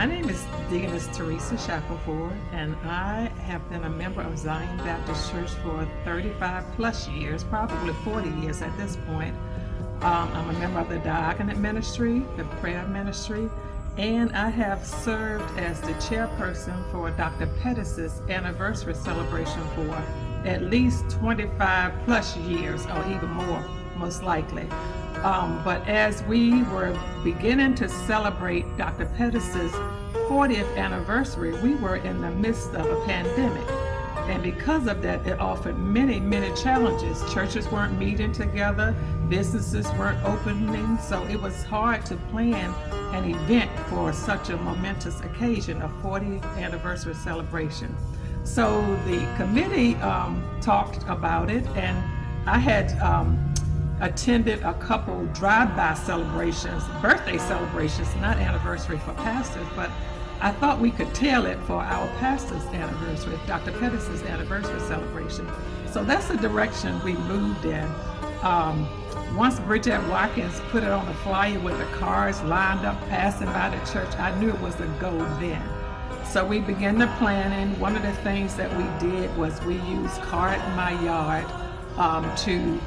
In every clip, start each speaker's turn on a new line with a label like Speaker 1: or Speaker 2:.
Speaker 1: My name is Deaconess Theresa Shackleford, and I have been a member of Zion Baptist Church for 35 plus years, probably 40 years at this point. I'm a member of the diaconate ministry, the prayer ministry, and I have served as the chairperson for Dr. Pettis' anniversary celebration for at least 25 plus years, or even more, most likely. But as we were beginning to celebrate Dr. Pettis' 40th anniversary, we were in the midst of a pandemic. And because of that, it offered many, many challenges. Churches weren't meeting together, businesses weren't opening, so it was hard to plan an event for such a momentous occasion, a 40th anniversary celebration. So the committee talked about it, and I had attended a couple drive-by celebrations, birthday celebrations, not anniversary for pastors, but I thought we could tail it for our pastor's anniversary, Dr. Pettis' anniversary celebration. So that's the direction we moved in. Once Bridget Watkins put it on the flyer with the cars lined up passing by the church, I knew it was a go then. So we began the planning. One of the things that we did was we used Card in My Yard to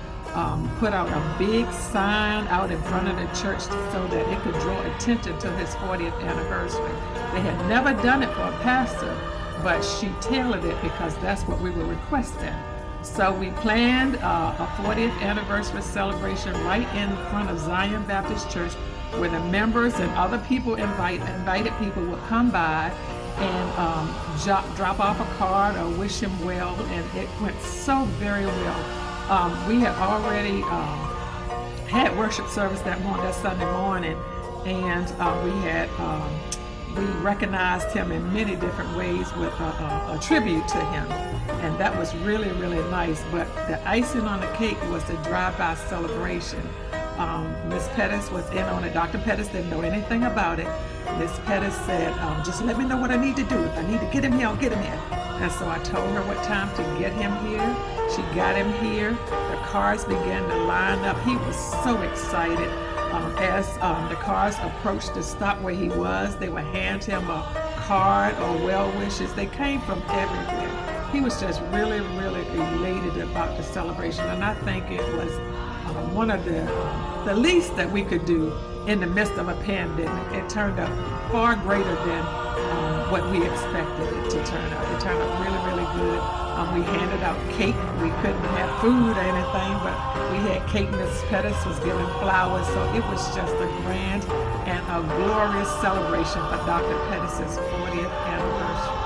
Speaker 1: put out a big sign out in front of the church so that it could draw attention to his 40th anniversary. They had never done it for a pastor, but she tailored it because that's what we were requesting. So we planned a 40th anniversary celebration right in front of Zion Baptist Church, where the members and other people invited people would come by and drop off a card or wish him well, and it went so very well. We had already had worship service that Sunday morning, and we recognized him in many different ways with a tribute to him, and that was really, really nice. But the icing on the cake was the drive-by celebration. Miss Pettis was in on it. Dr. Pettis didn't know anything about it. Miss Pettis said, just let me know what I need to do. If I need to get him here, I'll get him here. And so I told her what time to get him here. She got him here. The cars began to line up. He was so excited. As the cars approached the stop where he was, they would hand him a card or well wishes. They came from everywhere. He was just really, really elated about the celebration. And I think it was one of the least that we could do in the midst of a pandemic. It turned out far greater than what we expected it to turn out. It turned out really, really good. We handed out cake. We couldn't have food or anything, but we had cake. Miss Pettis was giving flowers, so it was just a grand and a glorious celebration for Dr. Pettis' 40th anniversary.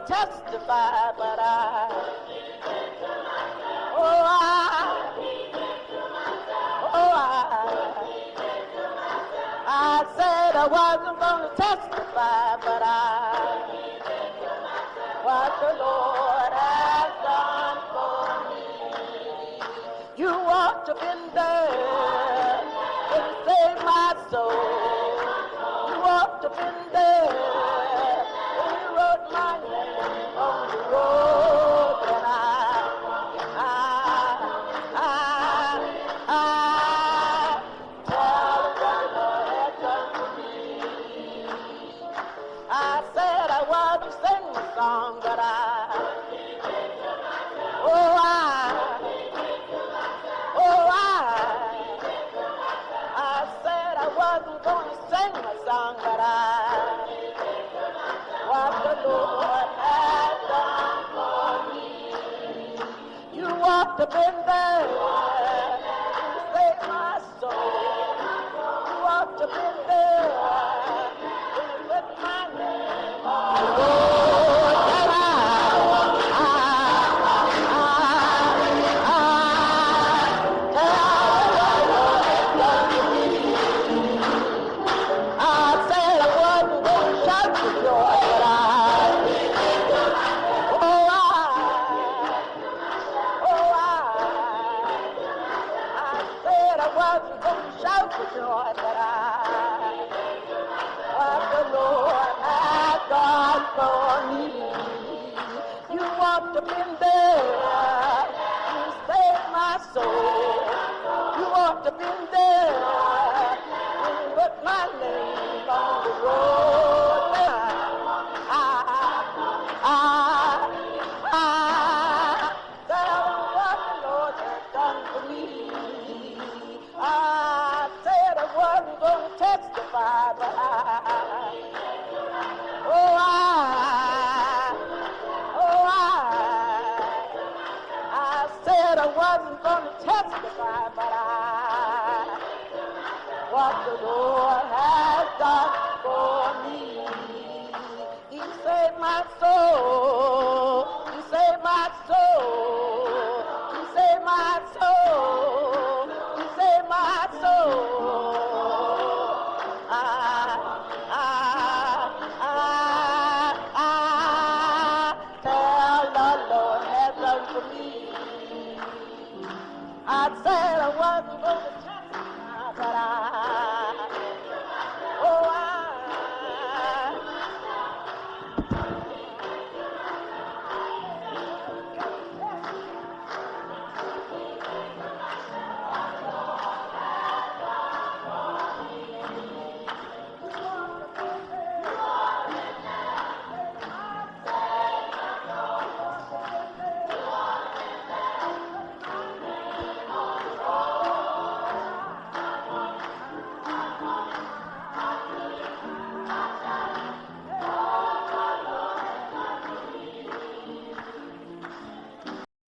Speaker 2: Testify, but I said I wasn't going to testify, but what the Lord has done for me. You walked up in there and saved my soul. You walked up in there. Up in there, save my soul. You walked up in there, with my name on the road, and walked up in there. You saved my soul. You walked up in there. You put my name on the road. Tell what the Lord has done for me. I said I wasn't going to testify, but I said I wasn't going to testify, but what the Lord has done for me. He saved my soul. He saved my soul. He saved my soul. He saved my soul. Tell the Lord has done for me. I said I wasn't going to testify, but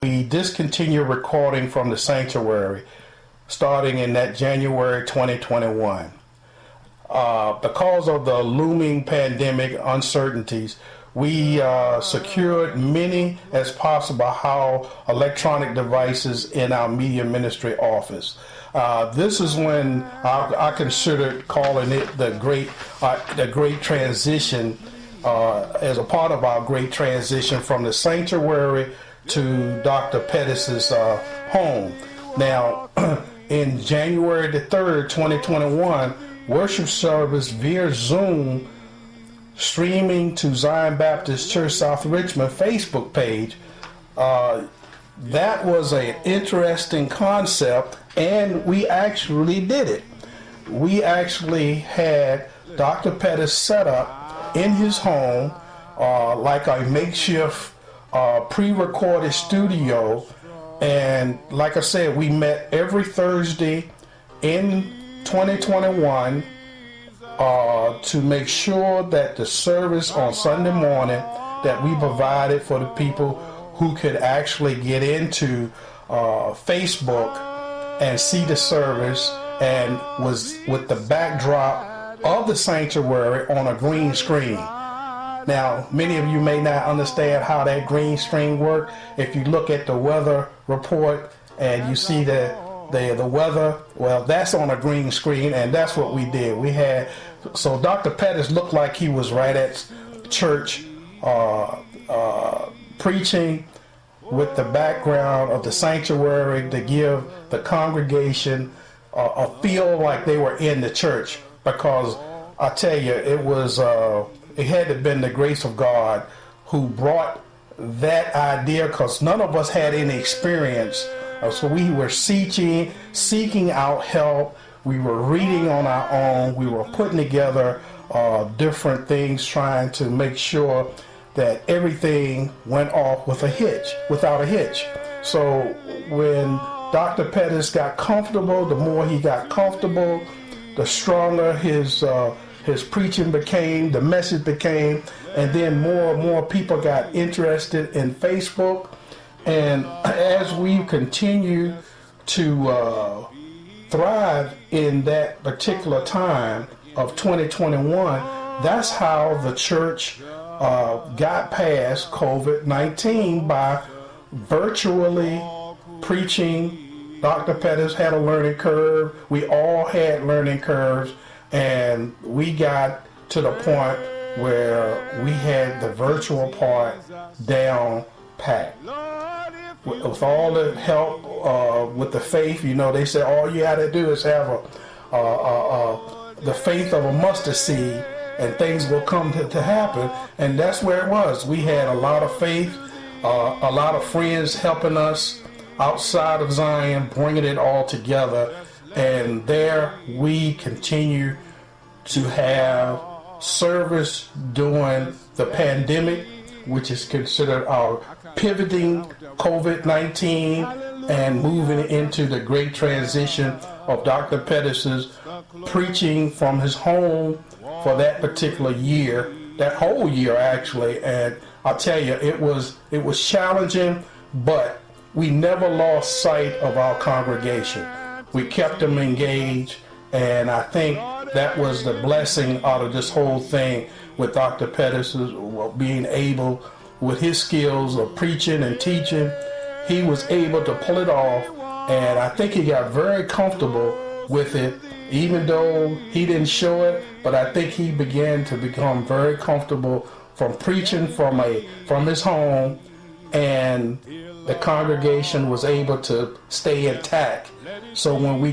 Speaker 3: We discontinued recording from the sanctuary starting in that January 2021. Because of the looming pandemic uncertainties, we secured many as possible how electronic devices in our media ministry office. This is when I considered calling it the great transition, as a part of our great transition from the sanctuary to Dr. Pettis's home. Now, in January the 3rd, 2021, worship service via Zoom, streaming to Zion Baptist Church South Richmond Facebook page. That was an interesting concept, and we actually did it. We actually had Dr. Pettis set up in his home like a makeshift pre-recorded studio, and like I said, we met every Thursday in 2021 to make sure that the service on Sunday morning that we provided for the people who could actually get into Facebook and see the service, and was with the backdrop of the sanctuary on a green screen. Now, many of you may not understand how that green screen works. If you look at the weather report and you see the weather, well, that's on a green screen, and that's what we did. We had, so Dr. Pettis looked like he was right at church preaching, with the background of the sanctuary to give the congregation a feel like they were in the church. Because I tell you, it was it had to have been the grace of God who brought that idea, because none of us had any experience. So we were seeking out help. We were reading on our own. We were putting together different things, trying to make sure that everything went off without a hitch. So when Dr. Pettis got comfortable, the more he got comfortable, the stronger his preaching became, the message became, and then more and more people got interested in Facebook. And as we continue to thrive in that particular time of 2021, that's how the church got past COVID-19, by virtually preaching. Dr. Pettis had a learning curve. We all had learning curves, and we got to the point where we had the virtual part down packed. With all the help with the faith, you know, they said all you got to do is have the faith of a mustard seed, and things will come to happen. And that's where it was. We had a lot of faith. a lot of friends helping us outside of Zion, bringing it all together. And there we continue to have service during the pandemic, which is considered our pivoting COVID-19 and moving into the great transition of Dr. Pettis's preaching from his home for that particular year, that whole year actually. And I'll tell you, it was challenging, but we never lost sight of our congregation. We kept them engaged, and I think that was the blessing out of this whole thing with Dr. Pettis, being able, with his skills of preaching and teaching, he was able to pull it off, and I think he got very comfortable with it, even though he didn't show it, but I think he began to become very comfortable from preaching from his home, and the congregation was able to stay intact. So when we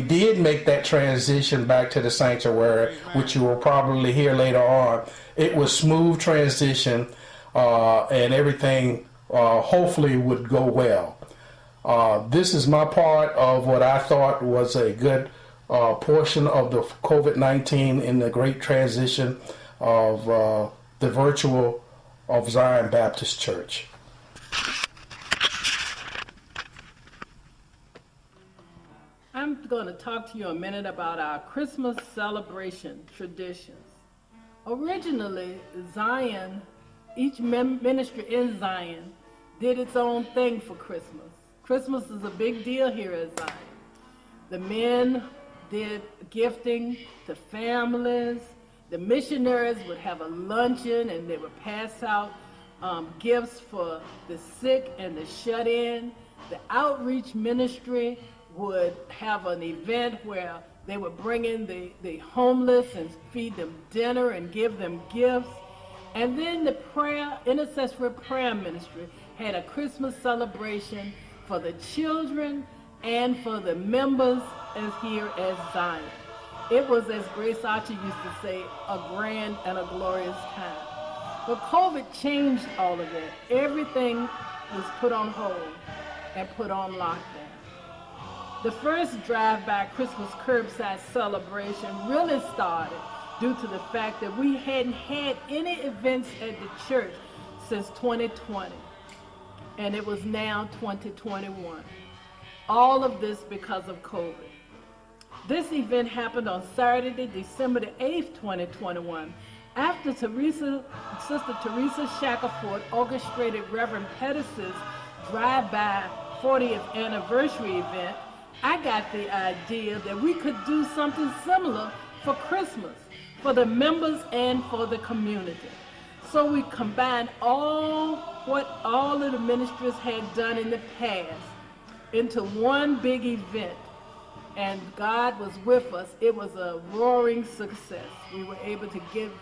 Speaker 3: did make that transition back to the sanctuary, which you will probably hear later on, it was smooth transition, and everything hopefully would go well. This is my part of what I thought was a good portion of the COVID-19 in the great transition of the virtual of Zion Baptist Church.
Speaker 4: I'm going to talk to you a minute about our Christmas celebration traditions. Originally, Zion, each ministry in Zion did its own thing for Christmas. Christmas is a big deal here at Zion. The men did gifting to families. The missionaries would have a luncheon and they would pass out gifts for the sick and the shut-in. The outreach ministry would have an event where they would bring in the homeless and feed them dinner and give them gifts. And then the intercessory prayer ministry had a Christmas celebration for the children and for the members as here as Zion. It was, as Grace Archer used to say, a grand and a glorious time. But COVID changed all of that. Everything was put on hold and put on lockdown. The first drive-by Christmas curbside celebration really started due to the fact that we hadn't had any events at the church since 2020, and it was now 2021. All of this because of COVID. This event happened on Saturday, December the 8th, 2021, after Sister Theresa Shackleford orchestrated Reverend Pettis' drive-by 40th anniversary event. I got the idea that we could do something similar for Christmas, for the members and for the community. So we combined all of the ministries had done in the past into one big event, and God was with us. It was a roaring success. We were able to give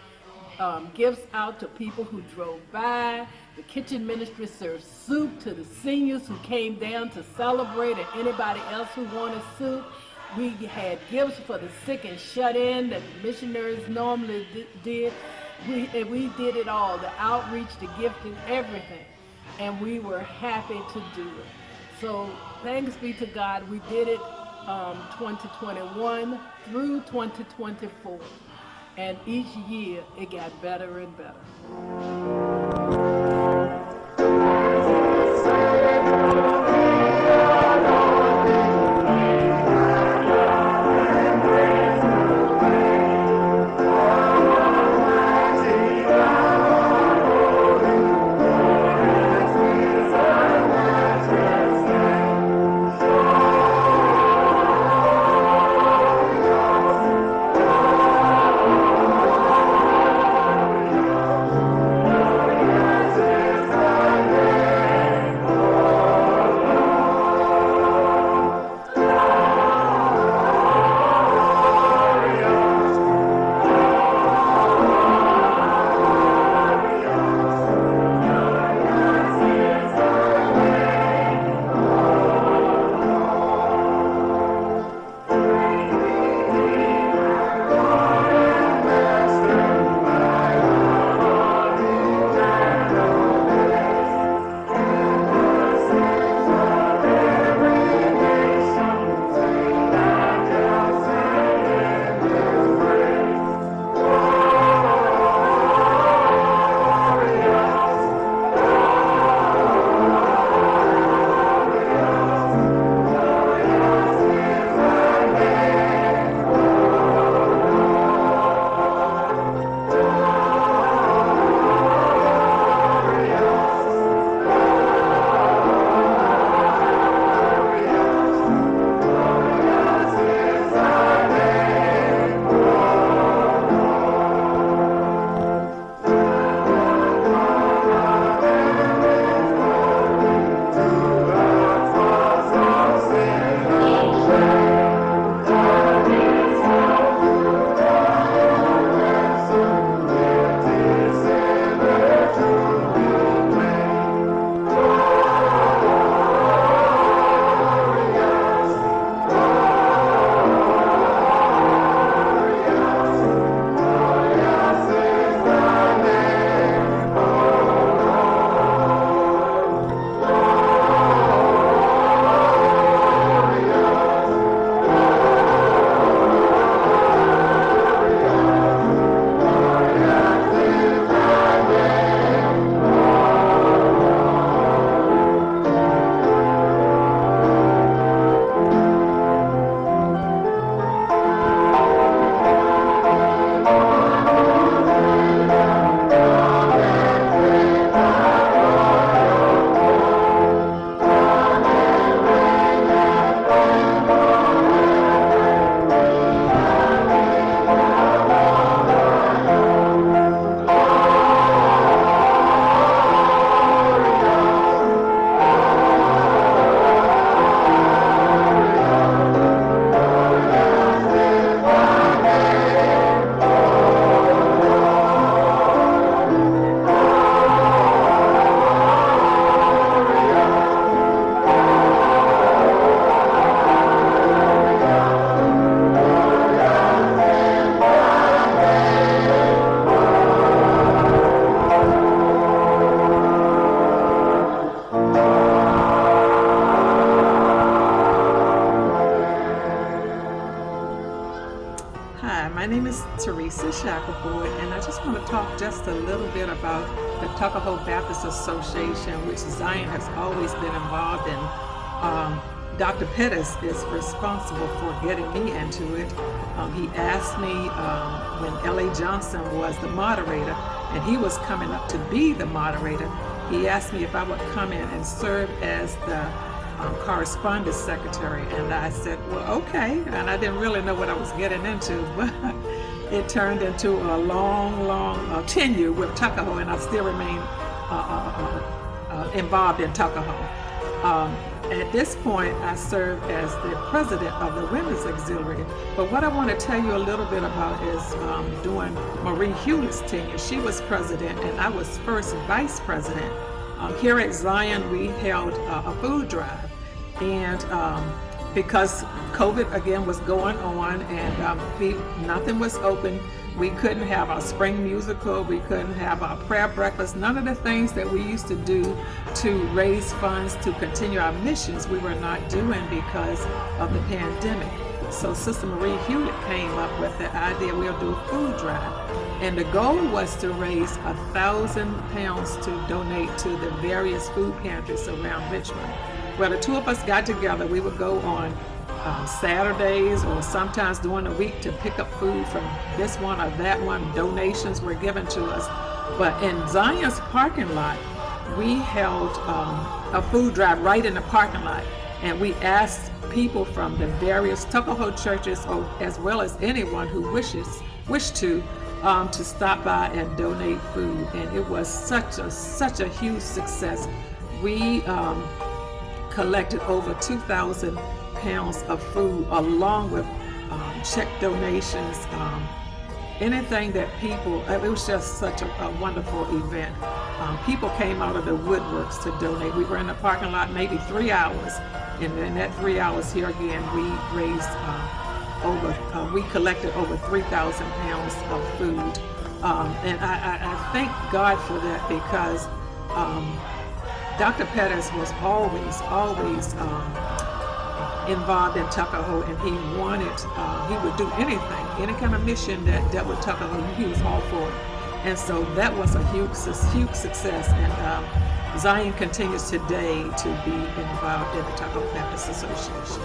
Speaker 4: gifts out to people who drove by. The kitchen ministry served soup to the seniors who came down to celebrate, and anybody else who wanted soup. We had gifts for the sick and shut in that the missionaries normally did. We did it all, the outreach, the gifting, everything. And we were happy to do it. So thanks be to God, we did it 2021 through 2024. And each year it got better and better.
Speaker 1: Teresa Shackleford, and I just want to talk just a little bit about the Tuckahoe Baptist Association, which Zion has always been involved in. Dr. Pettis is responsible for getting me into it. He asked me when L.A. Johnson was the moderator, and he was coming up to be the moderator. He asked me if I would come in and serve as the correspondence secretary, and I said, well, okay. And I didn't really know what I was getting into, but it turned into a long tenure with Tuckahoe, and I still remain involved in Tuckahoe. At this point, I serve as the president of the Women's Auxiliary. But what I want to tell you a little bit about is during Marie Hewlett's tenure. She was president, and I was first vice president. Here at Zion, we held a food drive. And because COVID again was going on, and nothing was open, we couldn't have our spring musical, we couldn't have our prayer breakfast, none of the things that we used to do to raise funds to continue our missions, we were not doing because of the pandemic. So Sister Marie Hewlett came up with the idea we'll do a food drive. And the goal was to raise £1,000 to donate to the various food pantries around Richmond. Well, the two of us got together. We would go on Saturdays or sometimes during the week to pick up food from this one or that one. Donations were given to us. But in Zion's parking lot, we held a food drive right in the parking lot. And we asked people from the various Tuckahoe churches, as well as anyone who wished to stop by and donate food. And it was such a huge success. We collected over 2,000 pounds of food, along with check donations, anything that people, it was just such a wonderful event. People came out of the woodworks to donate. We were in the parking lot maybe 3 hours, and in that 3 hours here again, we raised we collected over 3,000 pounds of food. And I thank God for that, because Dr. Pettis was always involved in Tuckahoe, and he would do anything, any kind of mission that dealt with Tuckahoe, he was all for it. And so that was a huge success, and Zion continues today to be involved in the Tuckahoe Baptist Association.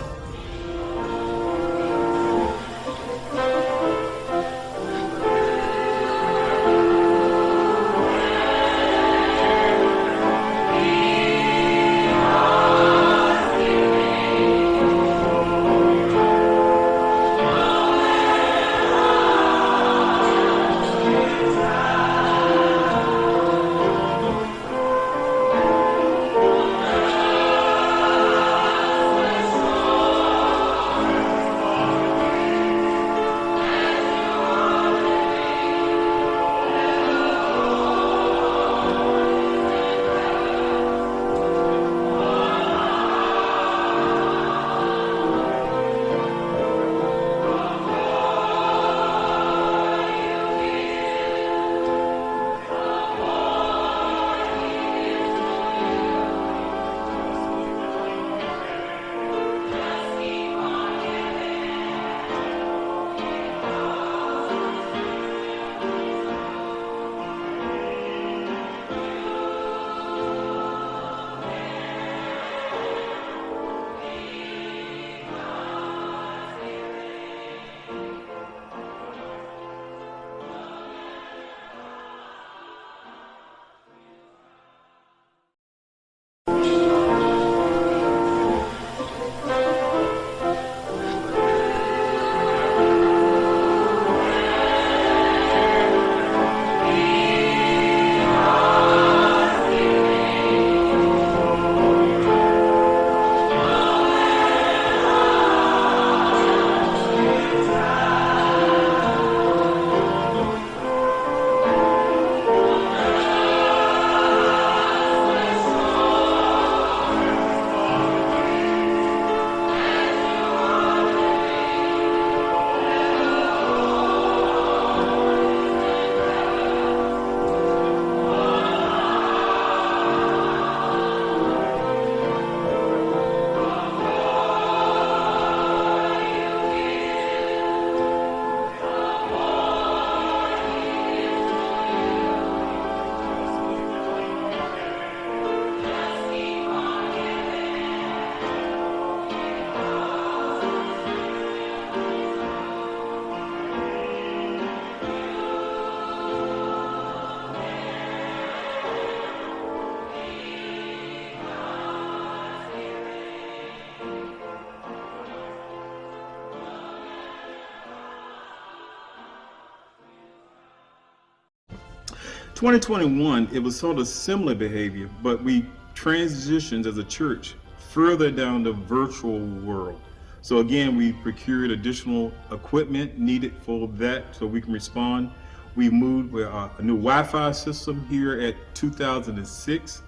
Speaker 5: 2021, it was sort of similar behavior, but we transitioned as a church further down the virtual world. So again, we procured additional equipment needed for that so we can respond. We moved with a new Wi-Fi system here at 2006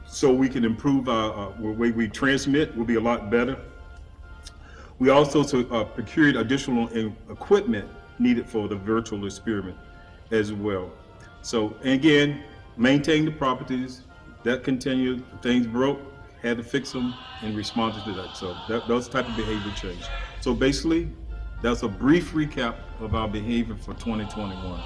Speaker 5: so we can improve our way we transmit will be a lot better. We also procured additional equipment needed for the virtual experiment as well. So again, maintain the properties, that continued, things broke, had to fix them and responded to that. So those type of behavior change. So basically, that's a brief recap of our behavior for 2021.